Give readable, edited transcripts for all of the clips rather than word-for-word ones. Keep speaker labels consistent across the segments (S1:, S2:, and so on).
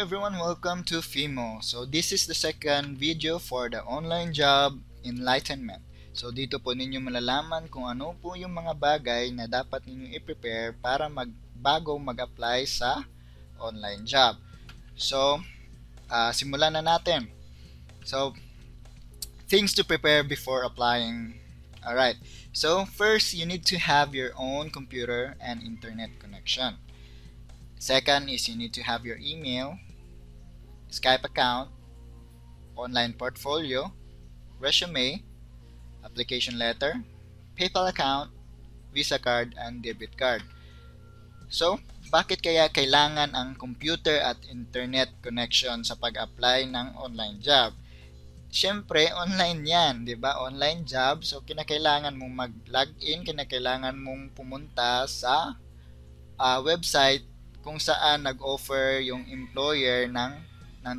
S1: everyone, welcome to FIMO. So this is the second video for the online job enlightenment. So dito po ninyo malalaman kung ano po yung mga bagay na dapat ninyo i-prepare para bago mag-apply sa online job. So simulan na natin. So things to prepare before applying. Alright, so first you need to have your own computer and internet connection. Second is you need to have your email, Skype account, online portfolio, resume, application letter, PayPal account, Visa card, and debit card. So, bakit kaya kailangan ang computer at internet connection sa pag-apply ng online job? Siyempre, online yan, di ba? Online job, so kinakailangan mong mag-login, kinakailangan mong pumunta sa website kung saan nag-offer yung employer ng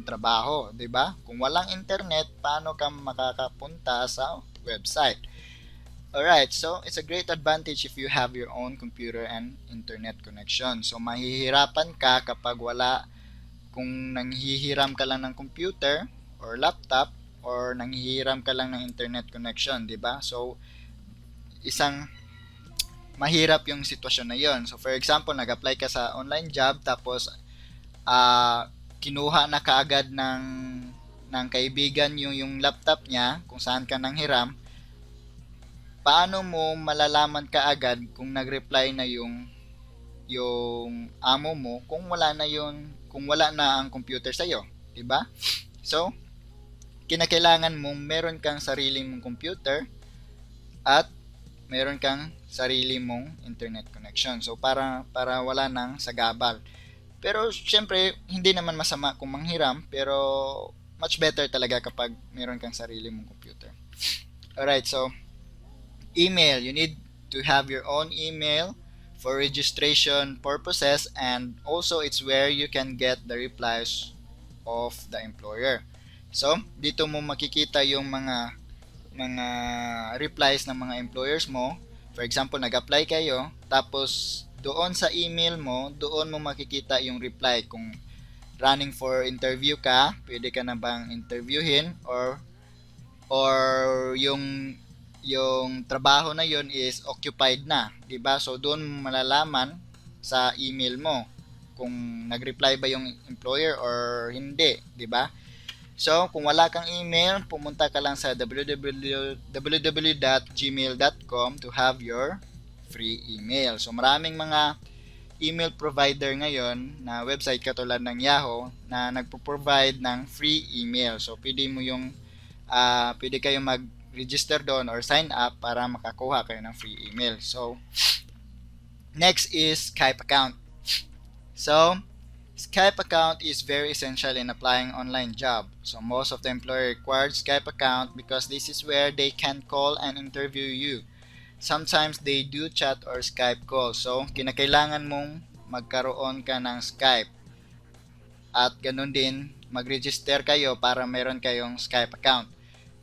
S1: trabaho, 'di ba? Kung walang internet, paano ka makakapunta sa website? Alright, so it's a great advantage if you have your own computer and internet connection. So mahihirapan ka kapag kung nanghihiram ka lang ng computer or laptop or nanghihiram ka lang ng internet connection, 'di ba? So isang mahirap yung sitwasyon na yon. So for example, nag-apply ka sa online job tapos kinuha na kaagad ng kaibigan yung laptop niya kung saan ka nang hiram. Paano mo malalaman kaagad kung nag-reply na yung amo mo kung wala na ang computer sa iyo, 'di ba? So kinakailangan mong meron kang sarili mong computer at meron kang sarili mong internet connection. So para wala nang sagabal. Pero syempre hindi naman masama kung manghiram, pero much better talaga kapag meron kang sarili mong computer. Alright, so email, you need to have your own email for registration purposes, and also it's where you can get the replies of the employer. So dito mo makikita yung mga replies ng mga employers mo. For example, nag-apply kayo, tapos doon sa email mo, doon mo makikita yung reply kung running for interview ka, pwede ka na bang interviewin, or yung trabaho na yon is occupied na, 'di ba? So doon mo malalaman sa email mo kung nag-reply ba yung employer or hindi, 'di ba? So, kung wala kang email, pumunta ka lang sa www.gmail.com to have your free email. So, maraming mga email provider ngayon na website katulad ng Yahoo na nagpo-provide ng free email. So, pwede kayong mag-register doon or sign up para makakuha kayo ng free email. So, next is Skype account. So, Skype account is very essential in applying online job. So most of the employer required Skype account because this is where they can call and interview you. Sometimes they do chat or Skype call. So kinakailangan mong magkaroon ka ng Skype. At ganun din, mag-register kayo para meron kayong Skype account.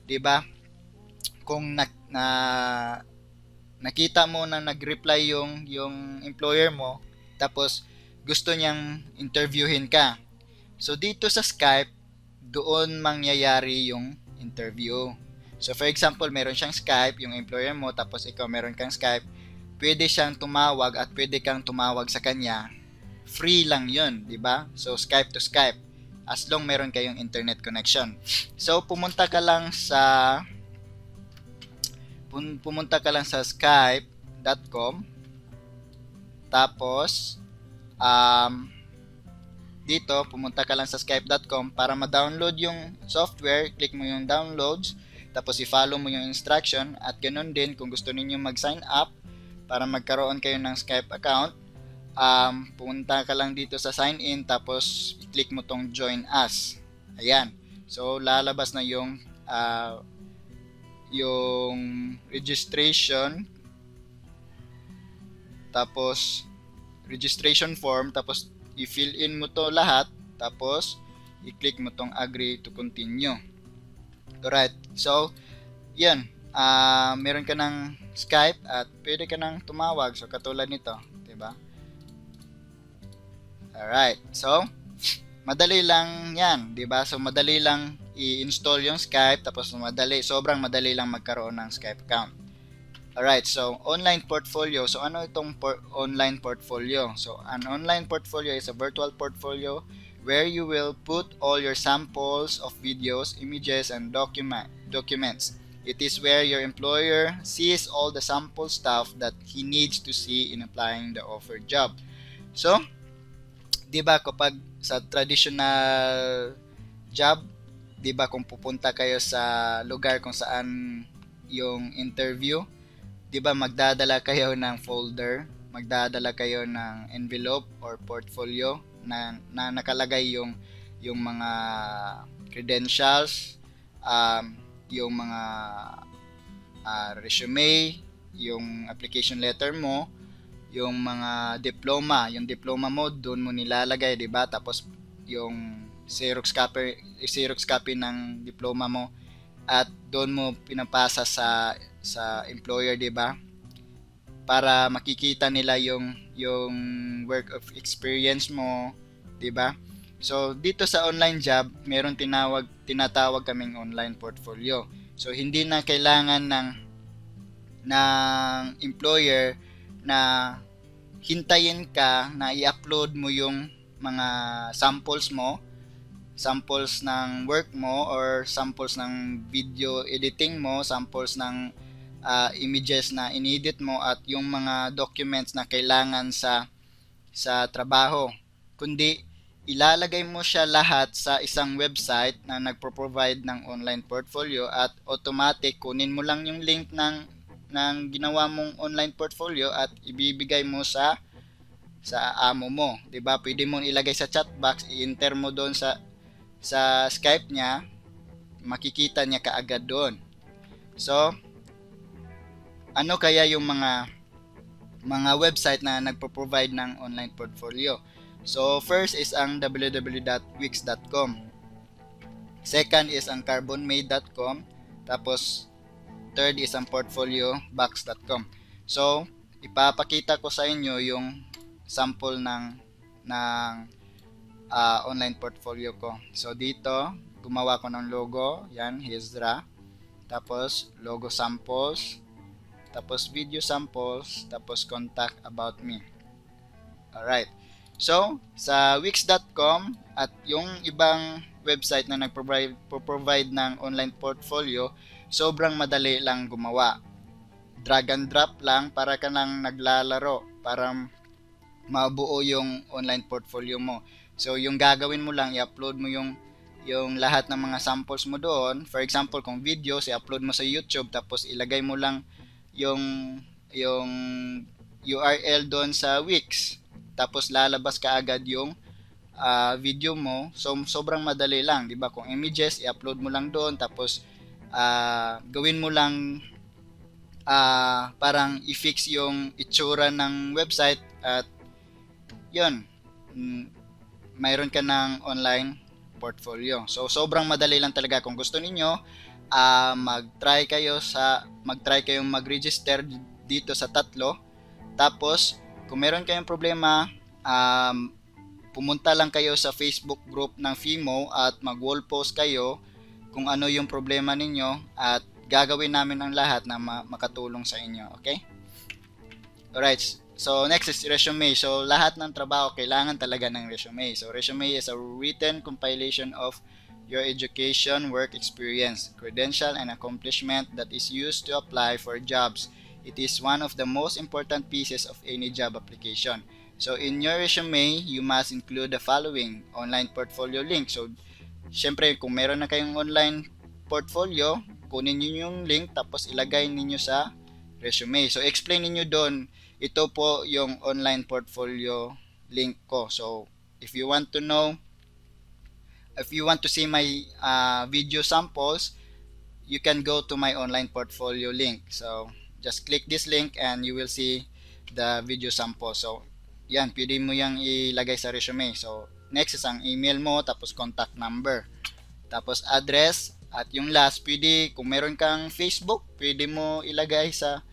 S1: 'Di ba? Kung nakita mo na nag-reply yung employer mo, tapos gusto niyang interviewin ka. So dito sa Skype, doon mangyayari yung interview. So for example, meron siyang Skype, yung employer mo, tapos ikaw meron kang Skype, pwede siyang tumawag at pwede kang tumawag sa kanya. Free lang yun, di ba? So Skype to Skype, as long meron kayong internet connection. So pumunta ka lang sa skype.com, tapos dito pumunta ka lang sa skype.com para ma-download yung software, click mo yung downloads, tapos i-follow mo yung instruction, at ganun din kung gusto niyo mag-sign up para magkaroon kayo ng Skype account, pumunta ka lang dito sa sign in, tapos i-click mo tong join us. Ayan, so lalabas na yung registration, tapos registration form, tapos i-fill in mo to lahat, tapos i-click mo tong agree to continue. Alright, so yan, meron ka ng Skype at pwede ka nang tumawag, so katulad nito, diba? Alright, so madali lang yan, di ba? So, madali lang i-install yung Skype, tapos sobrang madali lang magkaroon ng Skype account. Alright, so online portfolio. So, ano itong online portfolio? So, an online portfolio is a virtual portfolio where you will put all your samples of videos, images, and documents. It is where your employer sees all the sample stuff that he needs to see in applying the offered job. So, 'di ba kapag sa traditional job, 'di ba kung pupunta kayo sa lugar kung saan yung interview, 'di ba magdadala kayo ng folder, magdadala kayo ng envelope or portfolio na nakalagay yung mga credentials, yung mga resume, yung application letter mo, yung mga yung diploma mo doon mo nilalagay, 'di ba? Tapos yung Xerox copy ng diploma mo at doon mo pinapasa sa employer, 'di ba? Para makikita nila yung work of experience mo, 'di ba? So dito sa online job, meron tinatawag kaming online portfolio. So hindi na kailangan ng employer na hintayin ka na i-upload mo yung mga samples ng work mo or samples ng video editing mo, samples ng images na inedit mo at yung mga documents na kailangan sa trabaho. Kundi ilalagay mo siya lahat sa isang website na nagpo-provide ng online portfolio at automatic kunin mo lang yung link ng ginawa mong online portfolio at ibibigay mo sa amo mo, 'di ba? Pwede mo ilagay sa chat box, i-enter mo doon sa Skype niya, makikita niya kaagad doon. So, ano kaya yung mga website na nagpo-provide ng online portfolio? So, first is ang www.wix.com. Second is ang carbonmade.com. Tapos, third is ang portfoliobox.com. So, ipapakita ko sa inyo yung sample ng online portfolio ko. So, dito, gumawa ko ng logo. Yan, Hezra. Tapos, logo samples. Tapos, video samples. Tapos, contact about me. Alright. So, sa wix.com at yung ibang website na nagpo-provide ng online portfolio, sobrang madali lang gumawa. Drag and drop lang para ka nang naglalaro para mabuo yung online portfolio mo. So, yung gagawin mo lang, i-upload mo yung lahat ng mga samples mo doon. For example, kung videos, i-upload mo sa YouTube tapos ilagay mo lang yung URL doon sa Wix. Tapos lalabas ka agad yung video mo. So, sobrang madali lang, 'di ba? Kung images, i-upload mo lang doon tapos gawin mo lang parang i-fix yung itsura ng website at 'yun. Mayroon ka ng online portfolio. So, sobrang madali lang talaga. Kung gusto niyo mag-try kayong mag-register dito sa tatlo. Tapos, kung meron kayong problema, pumunta lang kayo sa Facebook group ng FIMO at mag-wall post kayo kung ano yung problema ninyo at gagawin namin ang lahat na makatulong sa inyo. Okay? Alright. So, next is resume. So, lahat ng trabaho kailangan talaga ng resume. So, resume is a written compilation of your education, work experience, credential, and accomplishment that is used to apply for jobs. It is one of the most important pieces of any job application. So, in your resume, you must include the following: online portfolio link. So, syempre, kung meron na kayong online portfolio, kunin niyo yung link tapos ilagay niyo sa resume. So, explain niyo doon, ito po yung online portfolio link ko. So, if you want to see my video samples, you can go to my online portfolio link. So, just click this link and you will see the video sample. So, yan, pwede mo yang ilagay sa resume. So, next is ang email mo, tapos contact number, tapos address, at yung last, pwede, kung meron kang Facebook, pwede mo ilagay sa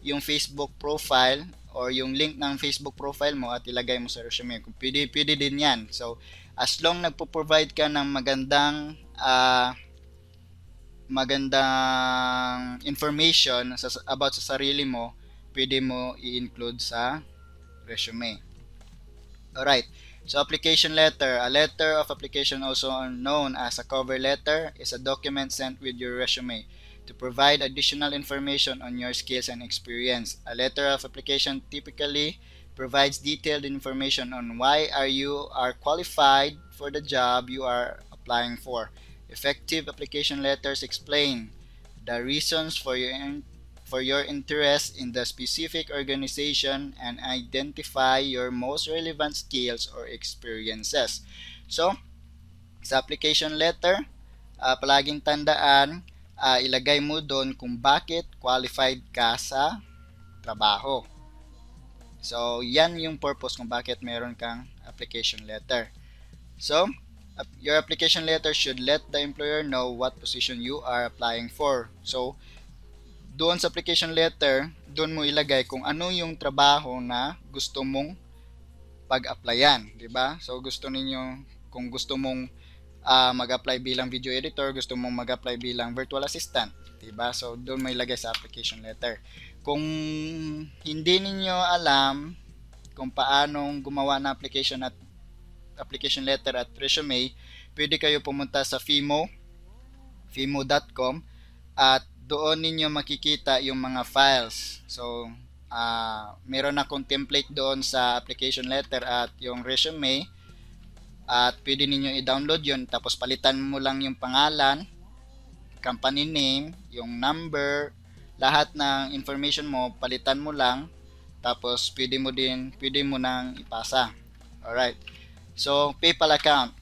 S1: yung Facebook profile or yung link ng Facebook profile mo at ilagay mo sa resume. Kung pwede din yan. So, as long nagpo-provide ka ng magandang information about sa sarili mo, pwede mo i-include sa resume. Alright, so application letter. A letter of application, also known as a cover letter, is a document sent with your resume to provide additional information on your skills and experience. A letter of application typically provides detailed information on why you are qualified for the job you are applying for. Effective application letters explain the reasons for your interest in the specific organization and identify your most relevant skills or experiences. So, sa application letter, palaging tandaan, ilagay mo doon kung bakit qualified ka sa trabaho. So, yan yung purpose kung bakit meron kang application letter. So, your application letter should let the employer know what position you are applying for. So, doon sa application letter, doon mo ilagay kung ano yung trabaho na gusto mong pag-applyan, di ba? So, kung gusto mong mag-apply bilang video editor, gusto mong mag-apply bilang virtual assistant, di ba? So, doon mo ilagay sa application letter. Kung hindi ninyo alam kung paanong gumawa ng application letter at resume, pwede kayo pumunta sa fimo.com at doon ninyo makikita yung mga files. So, meron akong template doon sa application letter at yung resume, at pwede ninyo i-download yun, tapos palitan mo lang yung pangalan, company name, yung number, lahat ng information mo, palitan mo lang, tapos pwede mo nang ipasa. Alright. So, PayPal account.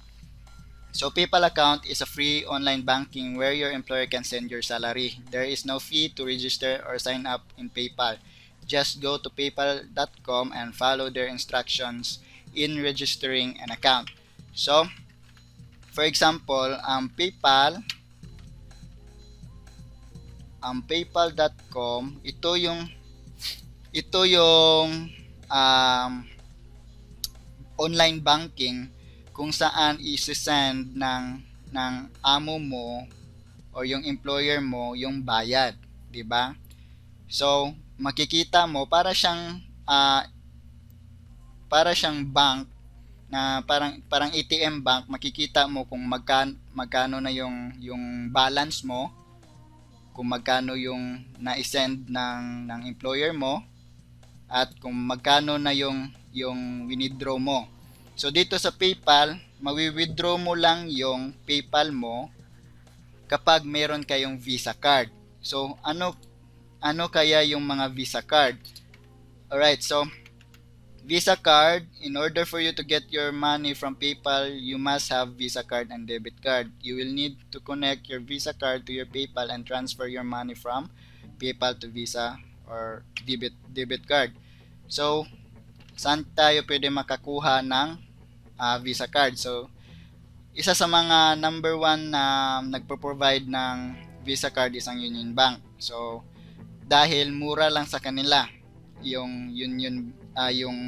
S1: So, PayPal account is a free online banking where your employer can send your salary. There is no fee to register or sign up in PayPal. Just go to paypal.com and follow their instructions in registering an account. So, for example, paypal.com, ito yung online banking kung saan i-send ng amo mo o yung employer mo yung bayad, 'di ba? So, makikita mo para siyang bank na parang ATM bank. Makikita mo kung magkano na yung balance mo, kung magkano yung na-send ng employer mo, at kung magkano na yung winidraw mo. So dito sa PayPal, mawi-withdraw mo lang yung PayPal mo kapag meron kayong Visa card. So ano kaya yung mga Visa card? Alright, so Visa card, in order for you to get your money from PayPal, you must have Visa card and debit card. You will need to connect your Visa card to your PayPal and transfer your money from PayPal to Visa or debit card. So, saan tayo pwede makakuha ng Visa card? So, isa sa mga number 1 na nagpo-provide ng Visa card is ang Union Bank. So, dahil mura lang sa kanila yung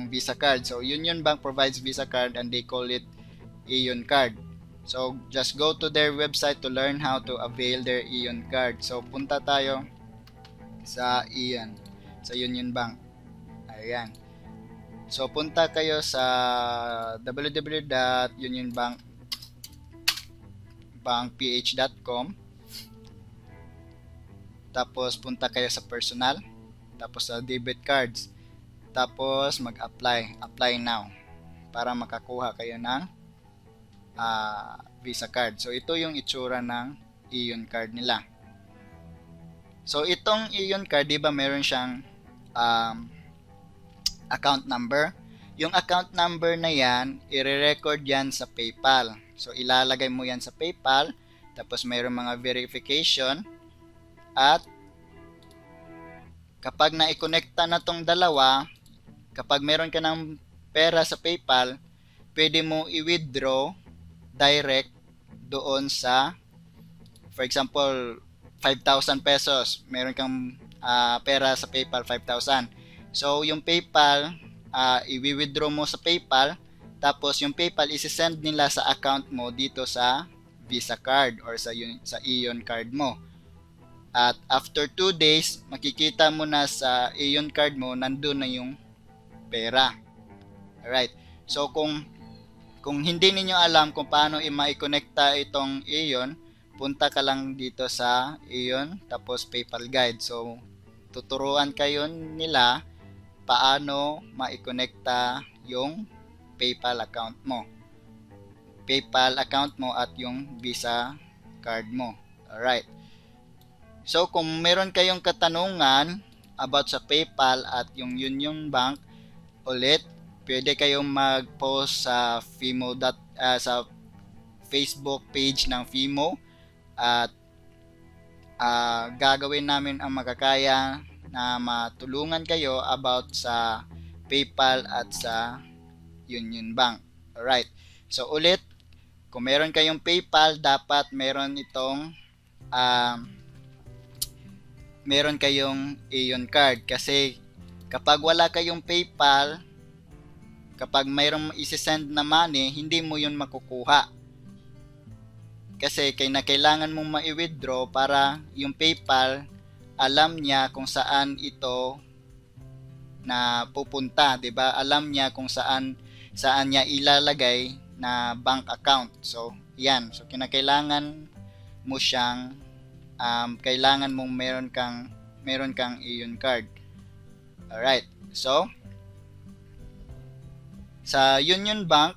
S1: Visa card. So, Union Bank provides Visa card and they call it Ion card. So, just go to their website to learn how to avail their Ion card. So, punta tayo sa Ion, sa Union Bank. Ayan. So, punta kayo sa www.unionbankph.com. Tapos, punta kayo sa personal. Tapos, sa debit cards. Tapos, mag-apply. Apply now. Para makakuha kayo ng Visa card. So, ito yung itsura ng Ion card nila. So, itong Ion card, di ba meron siyang account number? Yung account number na yan, i-record yan sa PayPal. So, ilalagay mo yan sa PayPal. Tapos, mayroong mga verification. At, kapag na-connecta na tong dalawa, kapag meron ka ng pera sa PayPal, pwede mo i-withdraw direct doon sa, for example, 5,000 pesos. Meron kang pera sa PayPal, 5,000. So, yung PayPal, i-withdraw mo sa PayPal, tapos yung PayPal isi-send nila sa account mo dito sa Visa card or sa Ion card mo. At after 2 days, makikita mo na sa Ion card mo nandun na yung pera. Alright. So kung hindi ninyo alam kung paano i-connecta itong Ion, punta ka lang dito sa Ion tapos PayPal guide. So tuturuan kayo nila paano ma-connecta yung PayPal account mo. PayPal account mo at yung Visa card mo. Alright. So kung meron kayong katanungan about sa PayPal at yung Union Bank, ulit, pwede kayong mag-post sa sa Facebook page ng Fimo at gagawin namin ang makakaya na matulungan kayo about sa PayPal at sa Union Bank. Alright. So ulit, kung meron kayong PayPal, dapat meron itong meron kayong Ion card kasi kapag wala kayong PayPal, kapag mayroong isi-send na money, hindi mo yun makukuha. Kasi kailangan mong ma-withdraw para yung PayPal alam niya kung saan ito na pupunta, 'di ba? Alam niya kung saan niya ilalagay na bank account. So, 'yan. So kinakailangan mo siyang kailangan mong meron kang Ion card. Alright. So, sa Union Bank,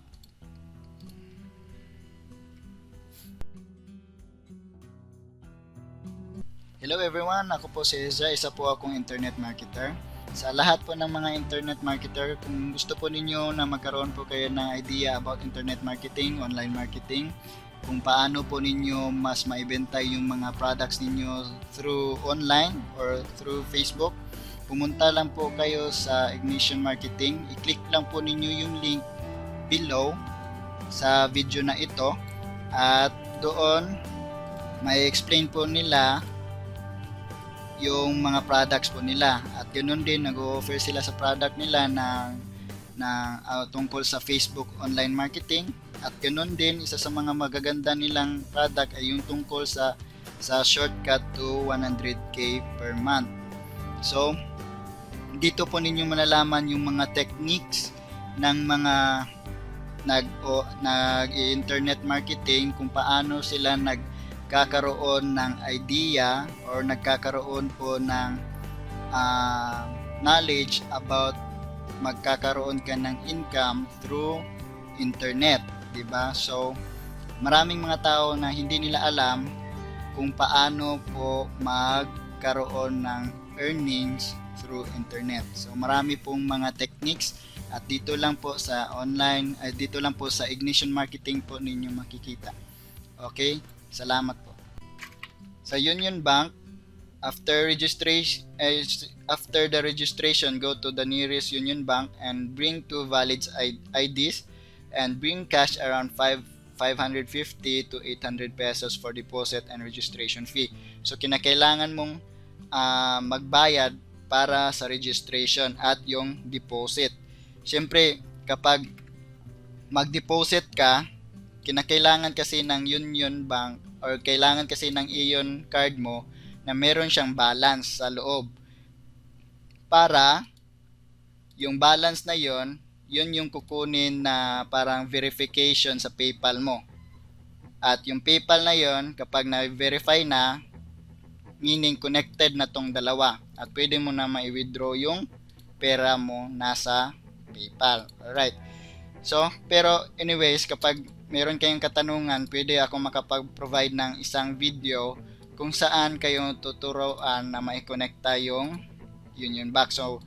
S1: hello everyone, ako po si Ezra, isa po akong internet marketer. Sa lahat po ng mga internet marketer, kung gusto po ninyo na magkaroon po kayo ng idea about internet marketing, online marketing, kung paano po ninyo mas maibenta yung mga products ninyo through online or through Facebook, pumunta lang po kayo sa Ignition Marketing. I-click lang po ninyo yung link below sa video na ito at doon may explain po nila yung mga products po nila at ganoon din nag-o-offer sila sa product nila na tungkol sa Facebook online marketing at ganoon din isa sa mga magaganda nilang product ay yung tungkol sa shortcut to 100k per month. So dito po ninyo malalaman yung mga techniques ng mga nag-internet marketing, kung paano sila nagkakaroon ng idea or nagkakaroon po ng knowledge about magkakaroon ka ng income through internet, 'di ba? So maraming mga tao na hindi nila alam kung paano po magkaroon ng earnings through internet. So marami pong mga techniques at dito lang po sa dito lang po sa Ignition Marketing po ninyo makikita. Okay? Salamat po. Sa Union Bank, after the registration, go to the nearest Union Bank and bring 2 valid IDs and bring cash around 550 to 800 pesos for deposit and registration fee. So kinakailangan mong magbayad para sa registration at yung deposit. Siyempre, kapag mag-deposit ka, kinakailangan kasi ng Union Bank or kailangan kasi ng Ion card mo na meron siyang balance sa loob. Para yung balance na yun yung kukunin na parang verification sa PayPal mo. At yung PayPal na yun, kapag na-verify na, meaning connected na tong dalawa. At pwede mo na ma-withdraw yung pera mo nasa PayPal. Alright. So, pero anyways, kapag meron kayong katanungan, pwede ako makapag-provide ng isang video kung saan kayo tuturuan na ma-connecta yung Union Bank. So,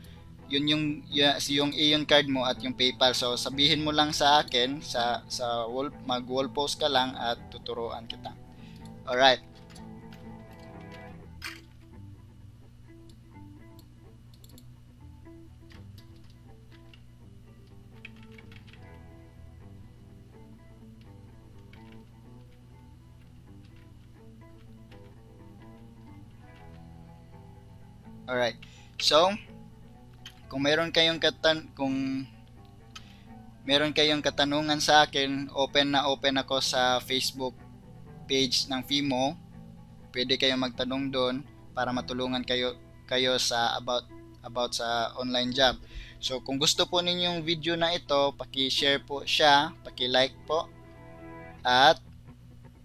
S1: yun yung Ion card mo at yung PayPal. So, sabihin mo lang sa akin mag-wall post ka lang at tuturuan kita. Alright. Alright. So, Kung meron kayong katanungan sa akin, open ako sa Facebook page ng Fimo. Pwede kayong magtanong doon para matulungan kayo sa about sa online job. So kung gusto po ninyong video na ito, paki-share po siya, paki-like po, at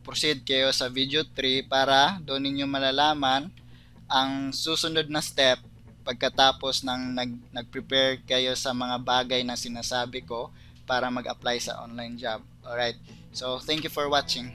S1: proceed kayo sa video 3 para doon ninyo malalaman ang susunod na step pagkatapos ng nag-prepare kayo sa mga bagay na sinasabi ko para mag-apply sa online job. Alright, so thank you for watching.